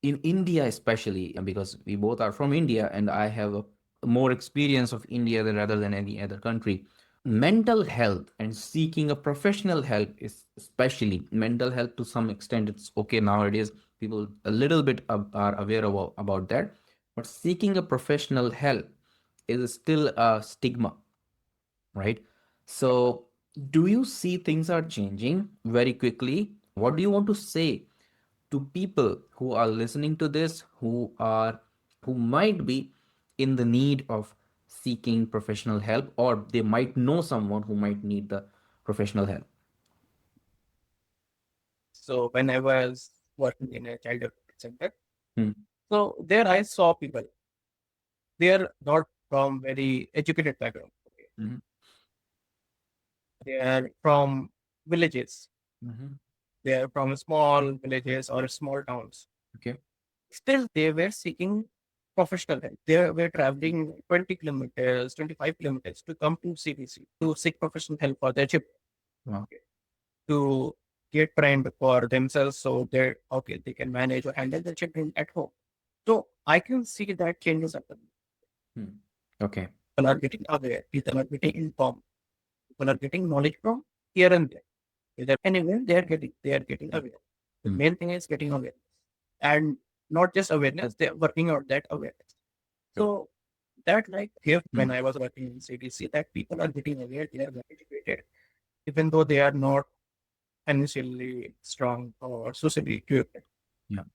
in India especially, because we both are from India and I have a more experience of India than rather than any other country. Mental health and seeking a professional help is, especially mental health, to some extent it's okay nowadays, people a little bit are aware about that, but seeking a professional help is still a stigma, right? So do you see things are changing very quickly? What do you want to say to people who are listening to this, who might be in the need of seeking professional help, or they might know someone who might need the professional help? So when I was working in a child development center, Hmm. so there I saw people. They are not from very educated background. Okay. Mhm. They are from villages. Mhm. They are from small villages or small towns. Okay. Still, they were seeking professional help. They were traveling 20 kilometers, 25 kilometers to come to CBC to seek professional help for their chip, Wow. to get trained for themselves so they can manage or handle the children at home. So I can see that changes happen. Hmm. Okay. People are getting aware, people are getting informed, people are getting knowledge from here and there. Either anywhere they are getting aware. The Hmm. main thing is getting aware. And not just awareness, they're working out that awareness. Sure. So that like gift Hmm. when I was working in CDC, that people are getting aware, they are educated, even though they are not financially strong or socially equipped. Yeah.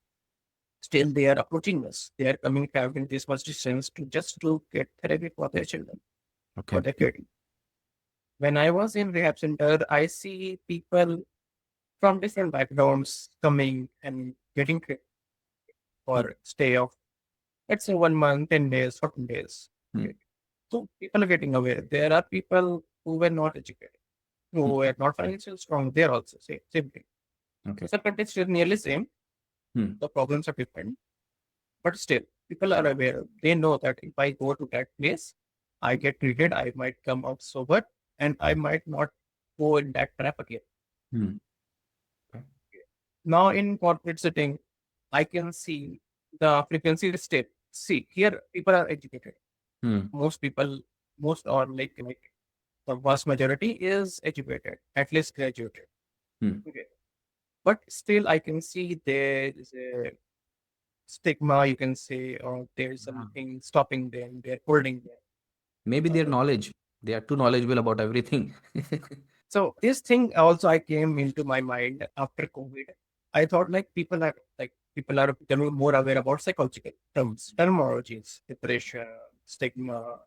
Still, they are approaching us. They are coming traveling this much distance to just to get therapy for their children, for Okay. their kid. When I was in rehab center, I see people from different backgrounds coming and getting treatment Hmm. for stay of let's say 1 month, 10 days, 14 days. Hmm. Okay. So people are getting aware. There are people who were not educated, Hmm. who were not financially strong. They're also same thing. Okay. So context is nearly same. Hmm. The problems are different, but still people are aware. They know that if I go to that place, I get treated, I might come out sober and I might not go in that trap again. Hmm. Okay. Now in corporate setting, I can see the frequency is still. See, here people are educated. Hmm. Most people, most or like the vast majority is educated, at least graduated. Hmm. Okay. But still, I can see there is a stigma, you can say, or there's Ah. something stopping them, they're holding them. Maybe their knowledge, they are too knowledgeable about everything. So this thing also I came into my mind after COVID. I thought people are becoming more aware about psychological terms, terminologies, depression, stigma,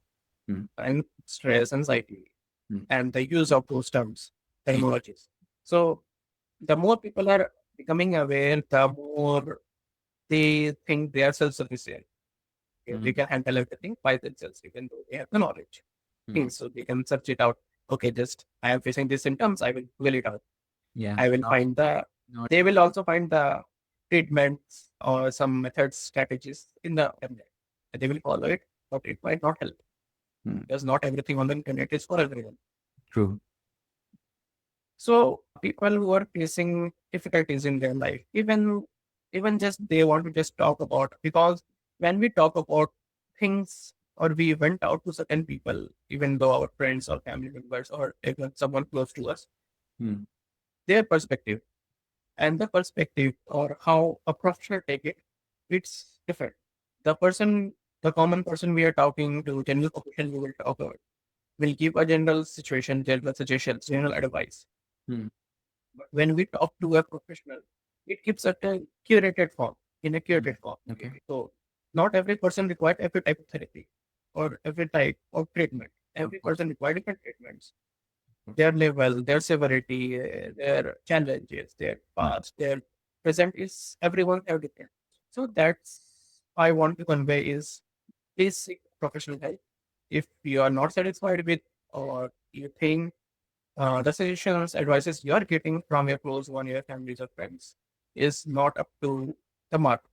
Hmm. and stress, anxiety, Hmm. and the use of those terms, terminologies. So the more people are becoming aware, the more they think they are self-sufficient. Okay, they Hmm. can handle everything by themselves, even though they have the knowledge. Hmm. So they can search it out. Okay, just I am facing these symptoms, I will figure it out. Yeah. I will find they will also find the treatments or some methods, strategies in the internet. They will follow it, but it might not help Hmm. because not everything on the internet is for everyone. True. So people who are facing difficulties in their life, even just they want to just talk about, because when we talk about things or we went out to certain people, even though our friends or family members or even someone close to us, Hmm. their perspective and the perspective or how a professional take it, it's different. The person, the common person we are talking to, general profession we will talk about, will give a general situation, general suggestions, general advice. Hmm. But when we talk to a professional, it gives us a curated form, in a Hmm. curated form. Okay. So not every person requires every type of therapy or every type of treatment. Of Every course. person requires different treatments. Of Their level, their severity, their challenges, their course. past, their present is everyone have different. So that's I want to convey is please seek professional help. If you are not satisfied with or you think the suggestions, advices you are getting from your close one, your families or friends is not up to the mark.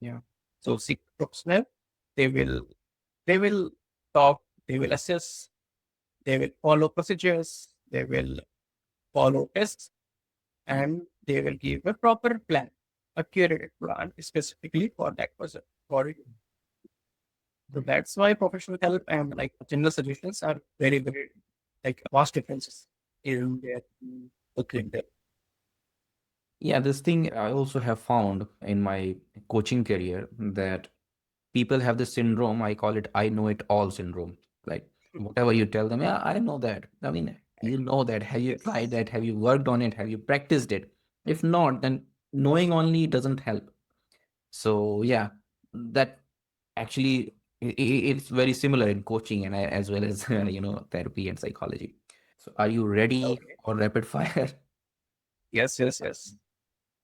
Yeah. So seek professional. They will they will talk, they will assess, they will follow procedures, they will follow tests, and they will give a proper plan, a curated plan specifically for that person. For you. So Right. that's why professional help and like general suggestions are very, very like vast differences in their looking there. Yeah, this thing I also have found in my coaching career that people have this syndrome. I call it I know it all syndrome. Like whatever you tell them, yeah, I know that. I mean, you know that. Have you tried Yes. that? Have you worked on it? Have you practiced it? If not, then knowing only doesn't help. So yeah, that actually it's very similar in coaching and as well as therapy and psychology. So are you ready Okay. for rapid fire? Yes, yes, yes.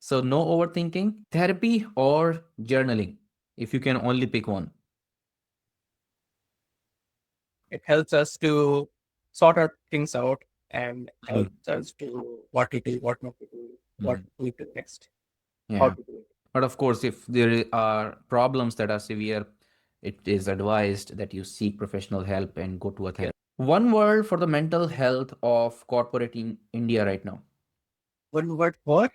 So no overthinking, therapy or journaling, if you can only pick one. It helps us to sort out things out and Mhm. helps us to what to do, what not to do, what Mhm. we do next, how Yeah. to do it. But of course, if there are problems that are severe, it is advised that you seek professional help and go to a Yes. therapist. One word for the mental health of corporate in India right now. One word for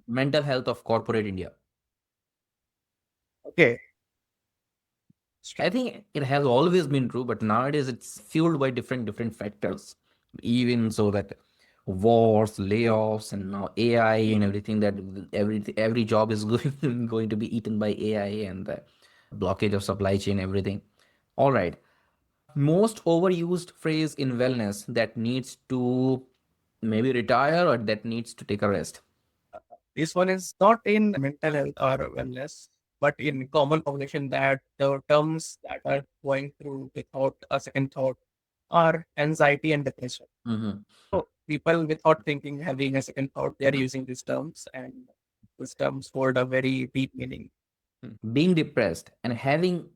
Mental health of corporate India. okay. I think it has always been true, but nowadays it's fueled by different factors. Even so that wars, layoffs, and now AI and everything that every job is going to be eaten by AI and the blockage of supply chain, everything. All right. Most overused phrase in wellness that needs to maybe retire or that needs to take a rest. This one is not in mental health or wellness, but in common population that the terms that are going through without a second thought are anxiety and depression. Mhm. So people without thinking, having a second thought, they are using these terms and these terms hold a very deep meaning. Being depressed and having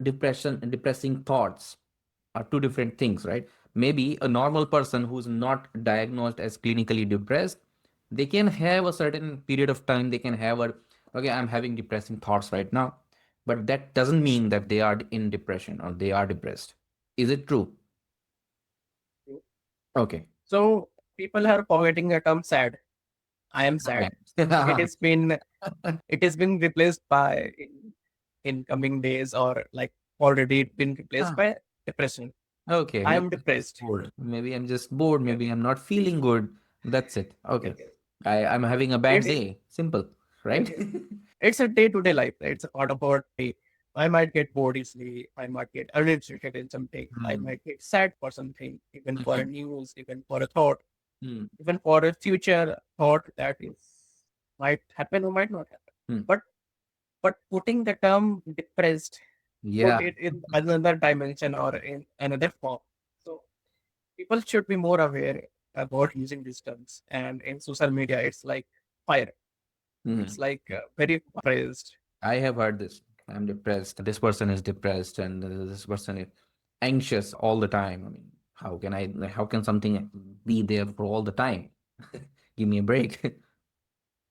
depression and depressing thoughts are two different things, right? Maybe a normal person who's not diagnosed as clinically depressed, they can have a certain period of time, they can have a, okay, I'm having depressing thoughts right now, but that doesn't mean that they are in depression or they are depressed. Is it true? Okay. So people are forgetting the term sad. I am sad. It has been it has been replaced by in coming days or like already been replaced Ah, by depression. okay, I maybe am I'm just depressed. bored. Maybe I'm just bored. Yes, Maybe I'm not feeling good. That's it. yes, Okay. yes. I'm having a bad It's day. Simple, yes, right? yes. It's a day-to-day life. Right? It's a part of our day. I might get bored easily. I might get uninterested in something. I Hmm. might get sad for something, even for a Mhm. news, even for a thought, Hmm. even for a future thought that is might happen or might not happen. Hmm. But putting the term depressed, put Yeah. it in another dimension or in another form. So people should be more aware about using these terms. And in social media, it's like fire. Hmm. It's like very praised. I have heard this. I'm depressed. This person is depressed, and this person is anxious all the time. I mean, how can something be there for all the time? Give me a break.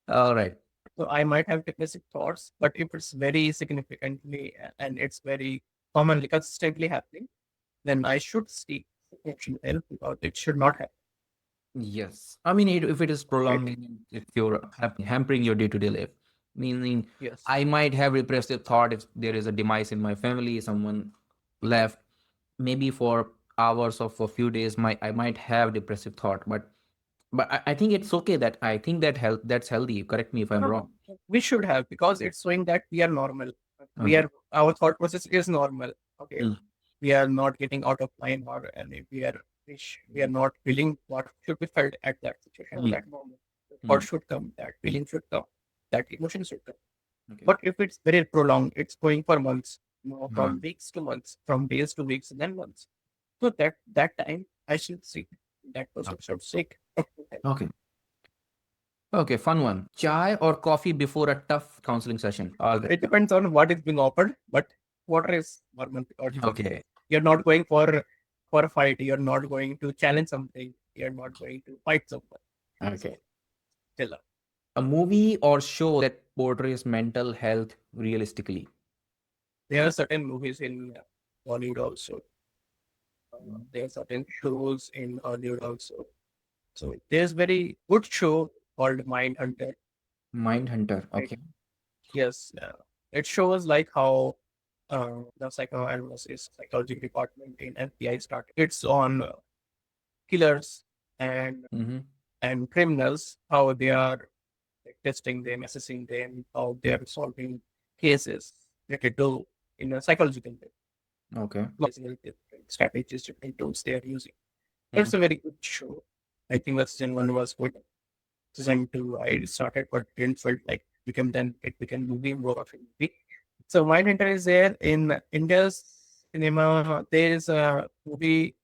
All right. So I might have depressive thoughts, but if it's very significantly and it's very commonly, consistently happening, then I should seek professional help because it should not happen, Yes. I mean, if it is right? prolonging, if you're hampering your day-to-day life, meaning Yes. I might have repressive thought if there is a demise in my family, someone left, maybe for hours or for a few days, I might have depressive thought, but I think it's okay that I think that that's healthy. Correct me if I'm No, wrong. we should have because it's showing that we are normal. We Okay. are our thought process is normal. Okay, Mm. we are not getting out of line or any we are not feeling what should be felt at that situation at Mm. that moment. The thought Mm. should come, that feeling should come, that emotion should come. Okay. But if it's very prolonged, it's going for months, from Mm. weeks to months, from days to weeks, and then months. So that time I should seek that person should seek. Okay. Okay, fun one. Chai or coffee before a tough counseling session? All right. It depends on what is being offered, but water is normal because Okay. you're not going for a fight. You're not going to challenge something. You're not going to fight someone. So Okay. chill out. A movie or show that portrays mental health realistically. There are certain movies in Bollywood also. There are certain shows in Hollywood also. So there's very good show called Mind Hunter. Mindhunter. Right? Okay. Yes, it shows like how the psychoanalysis psychology department in FBI started. It's on killers and Mm-hmm. criminals, how they are like, testing them, assessing them, how they are solving cases related to in a psychological way. Okay. Different strategies, different tools they are using. Mm-hmm. It's a very good show. I think that season one was good. Season two, I started, but didn't felt like became then it became movie more of a movie. So Mindhunter is there in India's cinema. There is a movie.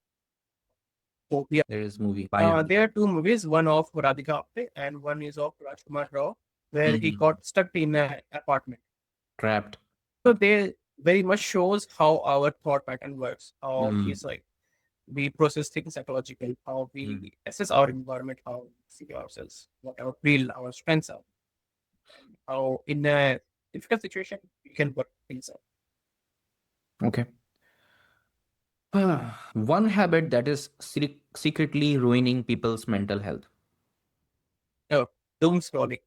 There is movie Mindhunter. There are two movies, one of Radhika Apte and one is of Rajkumar Rao, where he Mm-hmm. got stuck in an apartment. Trapped. So they very much shows how our thought pattern works, how Mm. he's like we process things psychologically, how Mm. we assess our environment, how we see ourselves, what our real our strengths are, and how in a difficult situation we can work things out. Okay. One habit that is secretly ruining people's mental health. No, doom scrolling.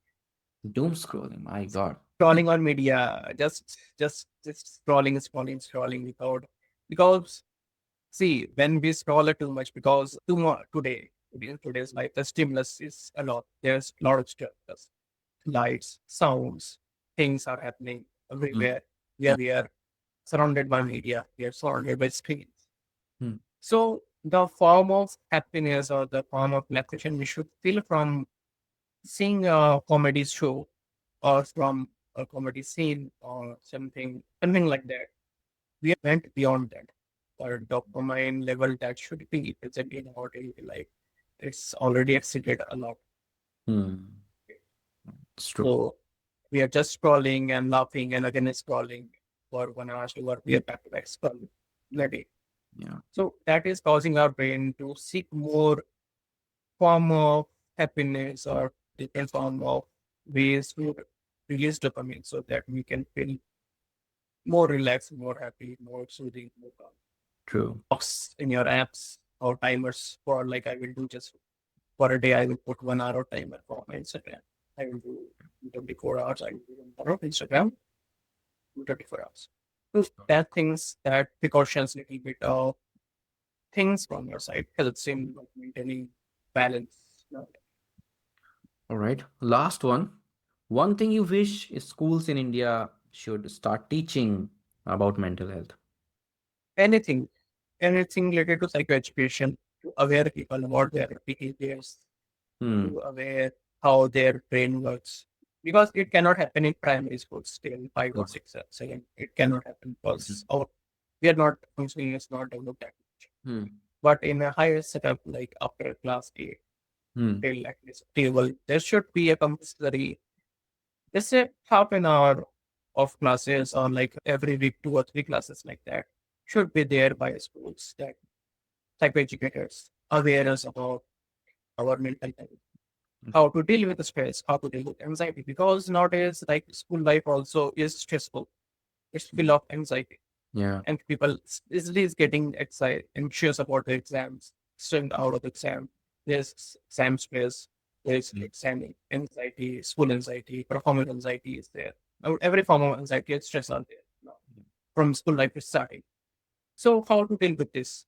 Doom scrolling. My God. Scrolling on media, just scrolling without because see, when we scroll it too much, because in today's life, the stimulus is a lot. There's a lot of stimulus, lights, sounds, things are happening Mm. everywhere. We are surrounded by media. We are surrounded by screens. Mm. So the form of happiness or the form of relaxation we should feel from seeing a comedy show or from a comedy scene or something like that. We went beyond that. Our dopamine level that should be present in our daily life, it's already exceeded a lot. Mm. It's true. So we are just scrolling and laughing and again scrolling for 1 hour, 2 hours. We are back to back scrolling every day. Yeah. So that is causing our brain to seek more form of happiness or different form of ways to release dopamine so that we can feel more relaxed, more happy, more soothing, more calm. True. Blocks in your apps or timers for like I will do just for a day I will put 1 hour timer for my Instagram. I will do 24 hours, I will do 1 hour of Instagram, 24 hours. So that things that precautions little bit of things from your side helps in like, maintaining balance. All right. Last one. One thing you wish schools in India should start teaching about mental health. Anything, anything related to psychoeducation, to aware people about their behaviors, Hmm. to aware how their brain works. Because it cannot happen in primary schools till 5 or 6 second. It cannot happen Mhm. because our we are not functioning is not developed that much. Hmm. But in a higher setup, like after class 8 Hmm. till at least table, there should be a compulsory let's say half an hour of classes or like every week 2 or 3 classes like that should be there by schools that psychoeducators awareness about our mental health. how to deal with the stress, how to deal with anxiety. Because nowadays, like school life also is stressful. It's full of anxiety, Yeah. and people easily is getting excited, anxious about the exams, stressed out of the exam. There's exam stress, there's Mm. exam anxiety, school anxiety, performance anxiety is there. Every form of anxiety and stress are there now, from school life is starting. So how to deal with this?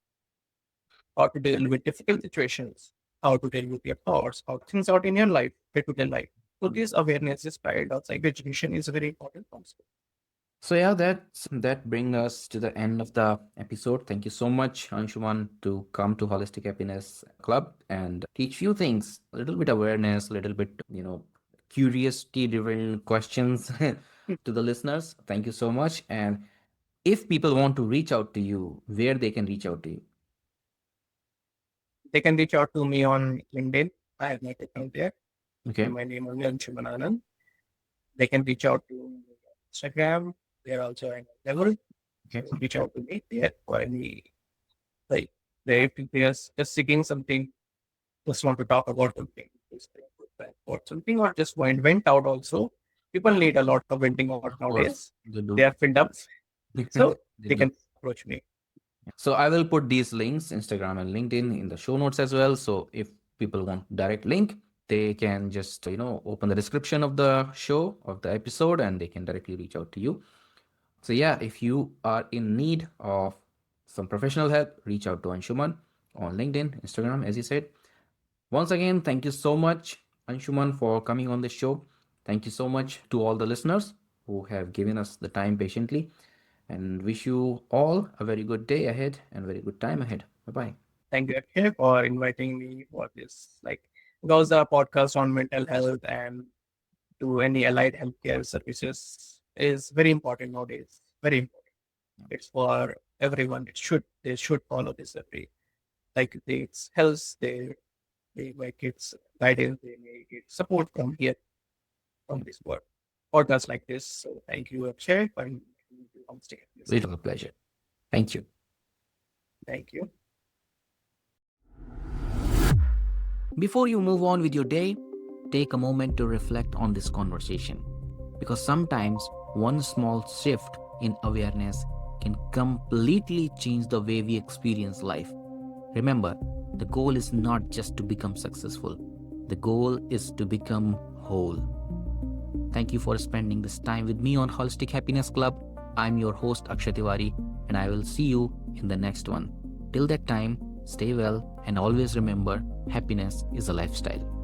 How to deal with difficult situations? How to deal with your thoughts? How things out in your life, day-to-day life? So this awareness is right outside education is very important from school. So yeah, that brings us to the end of the episode. Thank you so much, Anshuman, to come to Holistic Happiness Club and teach few things, a little bit awareness, a little bit, curiosity-driven questions to the listeners. Thank you so much. And if people want to reach out to you, where they can reach out to you? They can reach out to me on LinkedIn. I have my account there. Okay. My name is Anshuman Anand. They can reach out to Instagram. They're also on level. Okay. Reach out to me there for any like if they're just seeking something, just want to talk about something, or something, or just went out also. People need a lot of venting out Of course, nowadays. they They do. are filled up, so They they do. can approach me. So I will put these links, Instagram and LinkedIn, in the show notes as well. So if people want direct link, they can just open the description of the show of the episode and they can directly reach out to you. So yeah, if you are in need of some professional help, reach out to Anshuman on LinkedIn, Instagram, as you said. Once again, thank you so much, Anshuman, for coming on the show. Thank you so much to all the listeners who have given us the time patiently, and wish you all a very good day ahead and very good time ahead. Bye bye. Thank you, Akshay, for inviting me for this. Like, because the podcast on mental health and to any allied healthcare services is very important nowadays. Very important. It's for everyone. They should follow this every like it's health. They make its guidance. They make it support from here from this work podcast like this. So thank you, Akshay, for inviting me to Homestay. It was a pleasure. Thank you. Thank you. Before you move on with your day, take a moment to reflect on this conversation. Because sometimes one small shift in awareness can completely change the way we experience life. Remember, the goal is not just to become successful, the goal is to become whole. Thank you for spending this time with me on Holistic Happiness Club. I'm your host, Akshay Tiwari, and I will see you in the next one. Till that time, stay well and always remember happiness is a lifestyle.